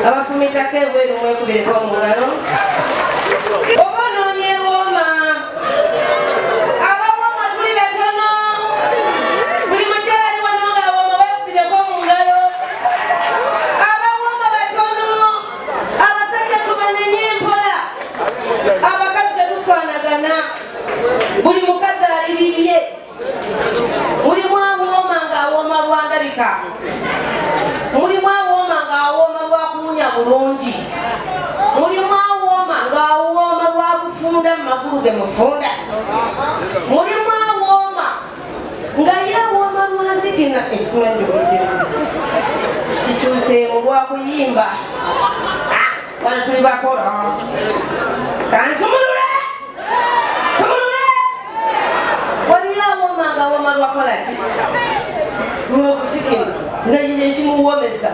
abafumitako ebweru mwekubireko mu ngalo oba onoonyewooma abawooma tuli batono buli mukyali wano ngaawooma wekubireko mu ngalo abawooma batono abasajja tubanenye empola abakazi tetufaanagana buli mukazi ali bibye mulimu awooma ngaawooma lwandabika mulimu awooma ngaawooma lwakuwunya bulungi mulimu awooma ngaawooma lwakufunda mu magulu ge mufunda mulimu awooma nga ye awooma lwanzikina esimanjulidde kituuseemu lwakuyimba bana tuli bakola kansumulule waliyo awooma ngaawooma lwakolaki lwokusikina nga ekimuwomesa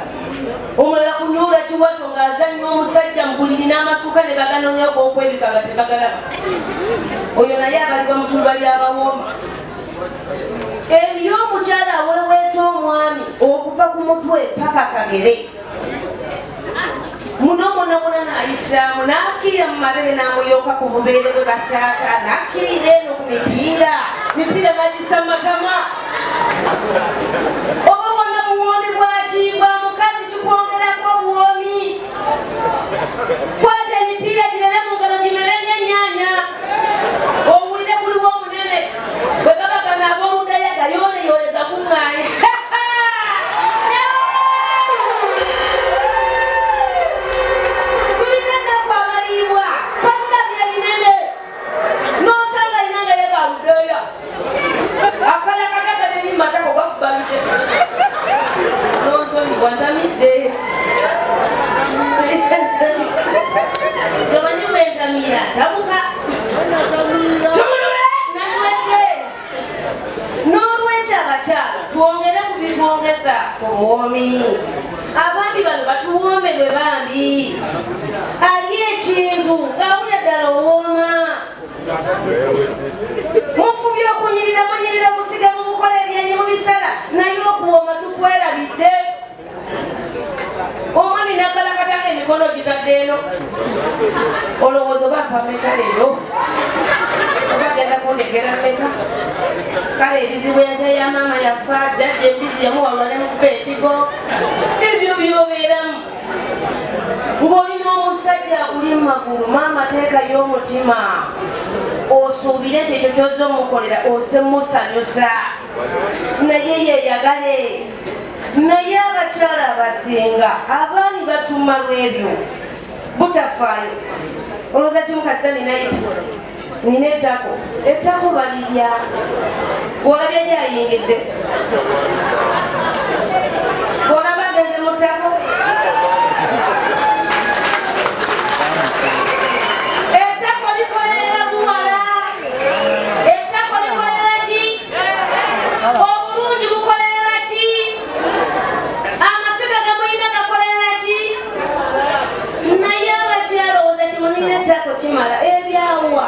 omulala kunyuula kiwato ng'azannya omusajja mubuliri n'amasuka ne baganonyako okwebika nga tebagalaba oyo naye abalibwa mu ttuba ly'abawooma eriyo omukyala aweweeta omwami okuva ku mutwe paka kagere muno munamuna n'ayisaamu n'akkirira mu mabere n'amuyooka ku bubeere bwe bataata n'akkirira eno ku mipiira n'agisa mu matama oba wonna buwoomi bwakibwa mukazi kikwongerako obuwoomi kwata emipiira girere mu ngalo gimere ng'ennyaanya owulire buliwo omunene bwe gaba gano ab'oluddayo gayooleyole gakuŋŋaanye tulina nnaku abaliibwa twatulabye ebinene n'osanga alina nga yegaluddeeya akalakataka nerimatako gakubalite nonsoni bwantamidde gamanyi bwentamira tabuka tumulule naluwedde n'olwekyo abakyala twongere ku bitwongeza ku buwoomi abambi bano batuwoomerwe bambi ali ekintu ngawulya ddala owooma mufubye okunyirira munyirira musiga mu bukola ebyenyi mu bisala naye okuwooma tukwerabidde omwami nakalakatanga emikono gitadde eno olowooza oba mpameka leero obagenda kundekera meka kale ebizibu ente ya maama yafa jjajja embizi yamuwalula ne mukuba ekigo ebyo byobeeramu ng'olina omusajja akuli mu magulu maama teekayo omutima osuubire nti ekyo kyozza omukolera ozze musanyusa naye yeyagale naye abakyala abasinga abaani batuma lwebyo butafaayo olowooza kimukasita nina ipusi nina ettako balirya olabye gyayingidde olaba agenze mu ttako ettako likolera buwala ettako likolera ki obulungi bukolera ki amasiga gemulina gakolera ki naye abakyala olowooza kimunina ettako kimala ebyawa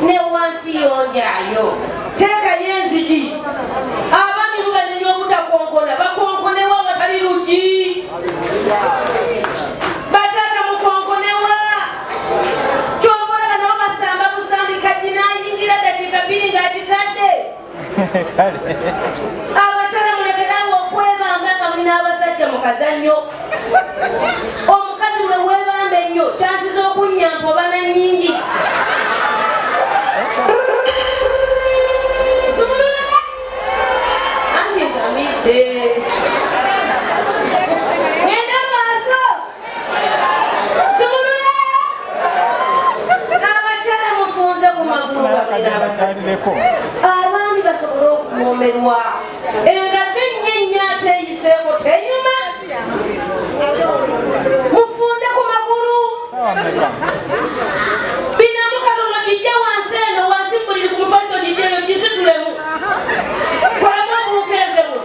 ne wansi yonjaayo teekayo enzigi abaami lubanenya obutakonkona bakonkonewa batali luggi bataata mukonkonewa kyobolaba nabo basamba busambi kajji n'ayingira dakiika 2 ng'akitadde abakyala mulekerawo okwebamba nga mulina abasajja mu kazannyo omukazi lwe weebamba ennyo kyansi z'okunnyampa oba nannyingi anti ntamidde ngenda maaso sumulula abakyala mufunze ku magulu abaami basobole okuwoomerwa engazi nnyenya ateeyiseeko tenyuma mufunde ku magulu binamu katono gijja wansi eno wansi mbuliri ku mufaliso gijjayo gisitulemu kolamu obulukembemu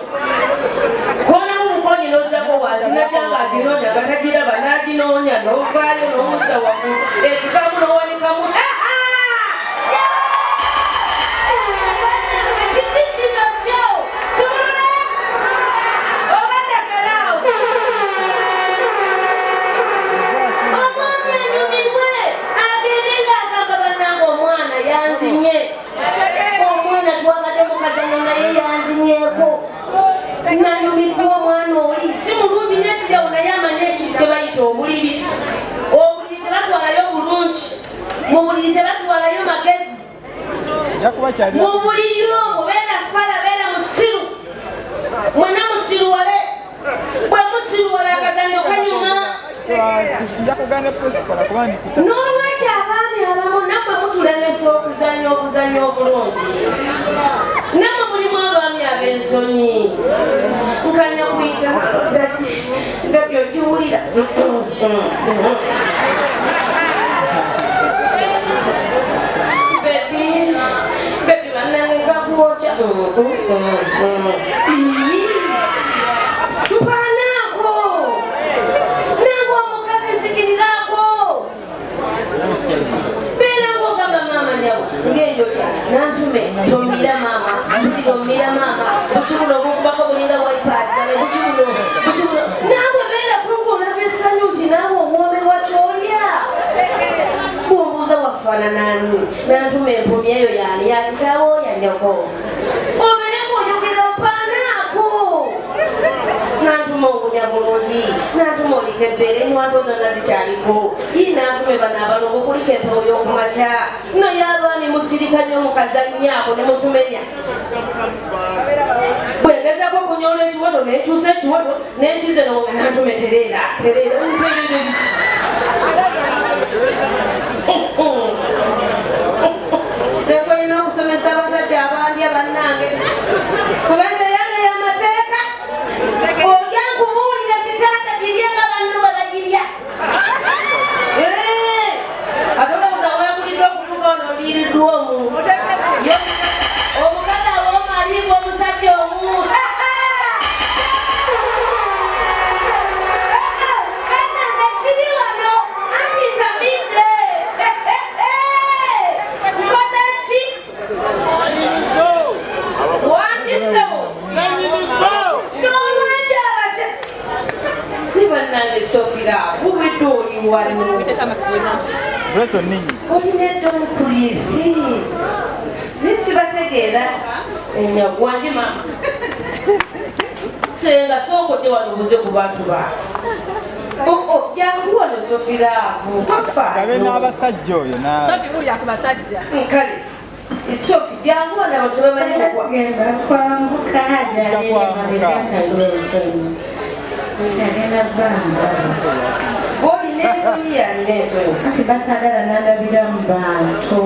konamu mukonyi nozzako wansi najanga aginoonya gatagiraba n'aginoonya n'ovaayo n'omuzza waggulu ekikamu n'owanikamu nanyumidwa omwana oli si mulungi netira onayamanya ekintu tebayita obuliri. Obuliri tebatwalayo bulungi, mu buliri tebatwalayo magezi, mu buliri omwo beera fala beera musiru, mwena musiru wale bwe musiru wale akazanyo kanyuma. N'olwekyo abaami abamu nammwe mutulemesa okuzanya obuzanyo obulungi. Nammwe mulimu abaami ab'ensonyi. Nkanya kuyita ndabyo giwulira. Bebi bannange gakwokya. Mpaanaako nange omukazi nsikiriraako. Beera ng'ogamba maama nyawo ng'enjokya nantume tomira maama mpulira omira maama bukibuno obukubako bulinga waipaadi bale bukibuno naawe beera kungoolaga essanyu nti naawe omwomerwa kyolya. Bw'ombuuza wafaananaani nantume empumi eyo yaani yakitaawo yanyoko obeere ng'oyogera mpaanaako. Nantuma obunya bulungi, nantuma oliko ebbeere enywanto zonna zikyaliko. Ye nantume bano abalongo kuliko empewo y'okumakya. Naye abaami musirika nnyo mukazannyaako ne mutumenya. Bwengezako okunyola ekiwoto nekyusa ekiwoto nenkize nonga nantume tereera nterere biki. Tekolina okusomesa abasajja abandi abannange kubanza yange y'amateeka. Olya nkubuulira titaata girye nga banno bwe bagirya. Ate olowooza weebuliddwa okutuuka ono oliiriddwa omu. Omukazi awooma aliibwa omusajja omu. Bannange kiri wano anti ntamidde. Nkoze ki? Wandisewo. N'olwekyo abakye ni bannange Sofira bubidde oli wano. Olina eddomu puliisi nisibategeera enyagwange mama senga sookote wano buze ku bantu baako. Jangu wano Sofira n'abasajja oyo kale Sofi jangu wano abantu bamanyi kwambuka oli n'ensonyi yalina ensonyi ati basagala nandabira mu bantu.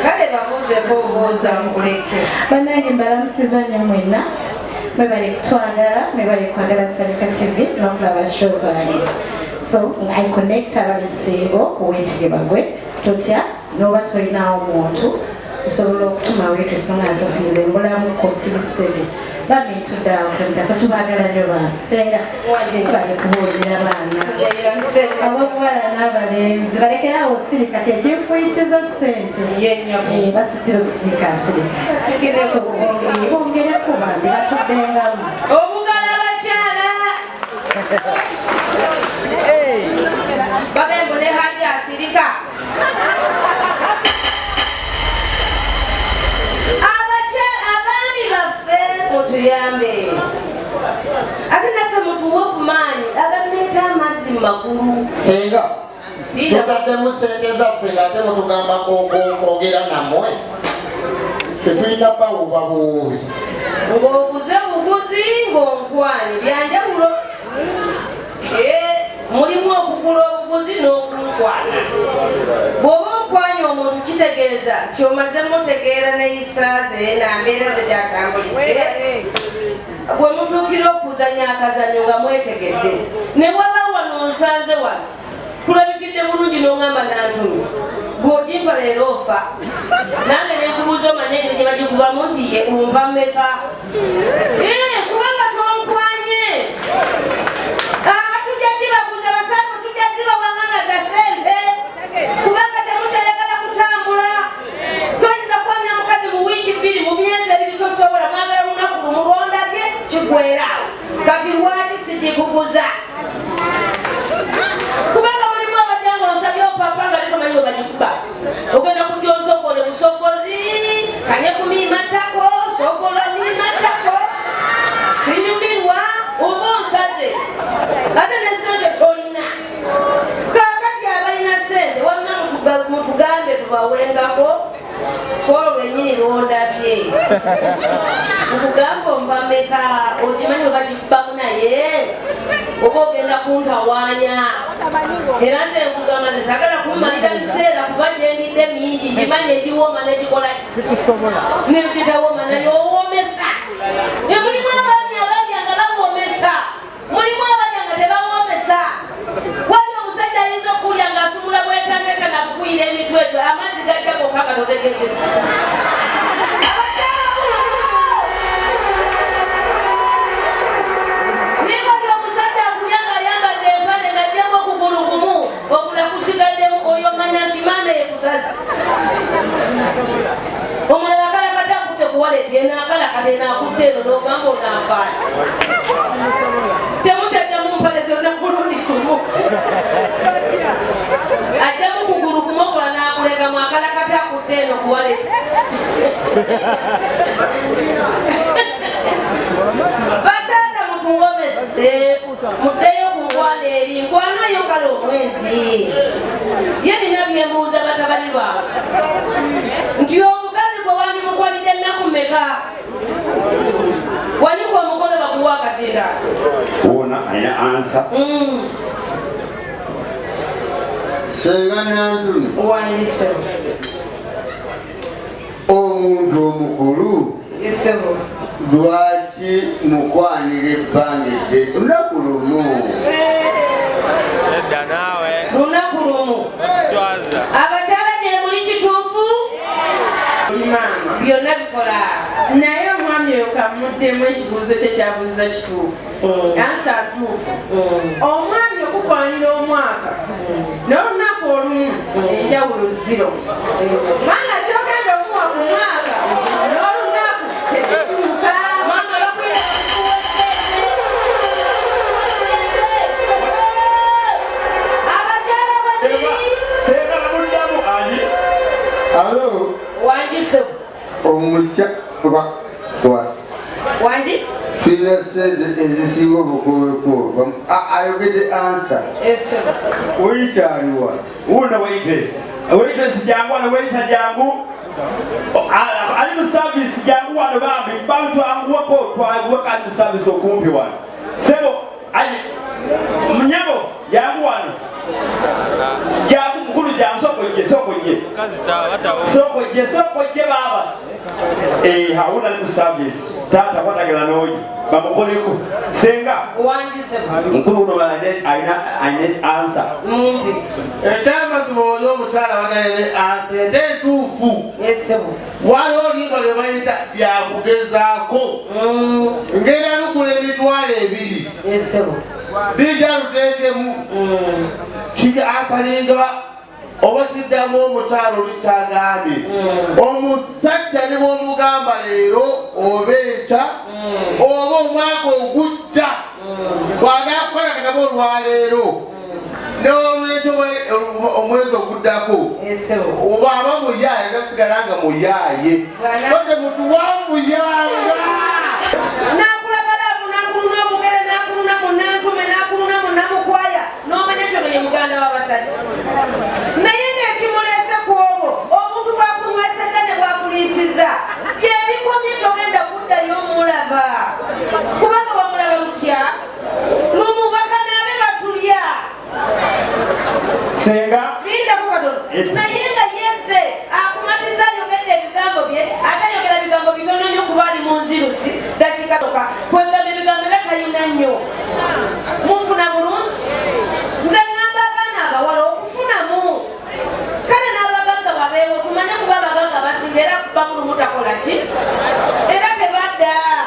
kale bamuuzeko obuuza nkuleke. Bannange mbalamusiza nnyo mwenna, mwebale kutwagala, mwebale kwagala Sarika TV n'okulaba show zange. So I connect abalisingo ow'ekigeba gwe totya n'oba tolinawo muntu osobola okutuma weetu esonga nsofize mbulamu ko 67 babintuddawo temutaka tubagala nnyo bantu senga bali kubuulira baana abobuwala n'abalenzi balekerawo osirika kyekinfuyisiza ssente basikira osirika asirika bongereko bandi batuddengamu obugala abakyala bagembo ne hajja asirika abaami baffe mutuyambe ate naffe mutuwe okumaanyi agatuleeta amazzi mu magulu. Senga tukaddemu ssente zaffe ng'ate mutugamba kwogera nammwe tetulina bawuba buwubi ng'oguze buguzi ng'onkwanyi byanjawulo. Mulimu okugula obuguzi n'okunkwana. Bw'oba okwanya omuntu kitegeeza kyomaze mutegeera n'eyisaaze n'ambeera ze gyatambulidde. Bwe mutuukira okuzanya akazanyo nga mwetegedde ne bwaba wano nsanze wano kulabikidde bulungi n'oŋŋamba nantumye bw'ogimpa leero ofa nange nenkubuuza omanye engeri gye bagikubamu nti ye ompa mmeka kubanga tonkwanye. Tujja zibaguza basawo tujja zibawanganga za ssente kubanga temukyayagala kutambula. Toyinza kwanya mukazi mu wiiki 2 mu myezi 2 tosobola mwagala lunaku lumu lwondabye kigwera kati lwaki sigikuguza kubanga mulimu abajjango nsabye opapa nga letomanyi we bagikuba ogenda kujja onsogole busogozi kanye kumiimattako sogola miimattako sinyumirwa. ate ne ssente tolina. Kaakati abalina ssente wamma mutugambe tubawengako olwo lwennyini lwondabye. Mukugamba ombameka okimanyi oba gibbamu naye oba ogenda kuntawaanya. Era nze nkugamba nze saagala kummalira biseera kuba gyendidde mingi ngimanyi egiwooma negikola negitawooma naye owoomesa. Mulimu abaami abalya nga bawoomesa, mulimu abalya nga tebawoomesa. Waliwo omusajja ayinza okulya ng'asumula bwetaneta nakukuyira emitwe gwe amazzi gajja gokka nga totegedde. Omulala akalakata akutte ku wallet yena akalakata ena akutte eno n'ogamba onanfaana. Temukyajjamu mpale zonna mulundi gumu. Ajjamu kugulu gumu okola n'akulekamu akalakata akutte eno ku wallet. Bataata mutungomese muddeyo ku nkwano eri nkwanayo kale omwezi. Ye nina byembuuza batabani baabwe nti omukazi gwe wandimukwanidde ennaku mmeka? Waliko omukono bakuwa akazinda wona alina ansa. Senga Nantumi wandise omuntu omukulu lwaki mukwanira ebbanga eddene lunaku lumu? Lunaku lumu abakyala gye muli kituufu byonna bikola. Naye omwami oyo kamuddemu ekibuuzo kye kyabuuza kituufu. Ansa ntuufu. Omwami okukwanira omwaka n'olunaku olumu enjawulo 0. Kubanga kyogenda okuwa ku mwaka n'olunaku tekituuka. Alo Wandise omusya wandi tulina sente ezisinga obukoweko ayogedde ansa oyikyaliwa Wuna waitress jangu wano waiter jangu ali mu service jangu wano bambi twanguweko ali mu service okumpi wano sebo munyabo jangu wano jangu mukulu jangu sokojje baba hawuna ali mu service tata kwatagala n'oyo bamukoleko senga wandise mukulu uno alina ansa. ekyamazima oli omukyala wanalene ansa ente entuufu waliwo olinga lwe bayita byakugezaako ngenda lukula emitwalo 2 bija luteekemu asalinga oba kiddamu omukyalo olikyagambye omusajja ne bw'omugamba leero oba enkya oba omwaka ogujja bw'anaakukolakatabo olwaleero n'olwekyo omwezi oguddako oba aba muyaaye gasigala nga muyaaye so temutuwamuyanga nakulabalavu nakuluna omugere nakuluna munantume nakuluna munamukwaya n'omanya kyono ye muganda w'abasajja naye ng'ekimuleese ku olwo omuntu bwakunywesezza ne bwakuliisizza byebikomye togenda kuddayo omulaba kubanga bamulaba mutya lumubaka naabe batulya senga lindako katono naye nga yeze akumatiza ayogedde ebigambo bye ate ayogera bigambo bitono nnyo kuba ali mu nzirusi dakika toka kwegamba ebigambo era tayina nnyo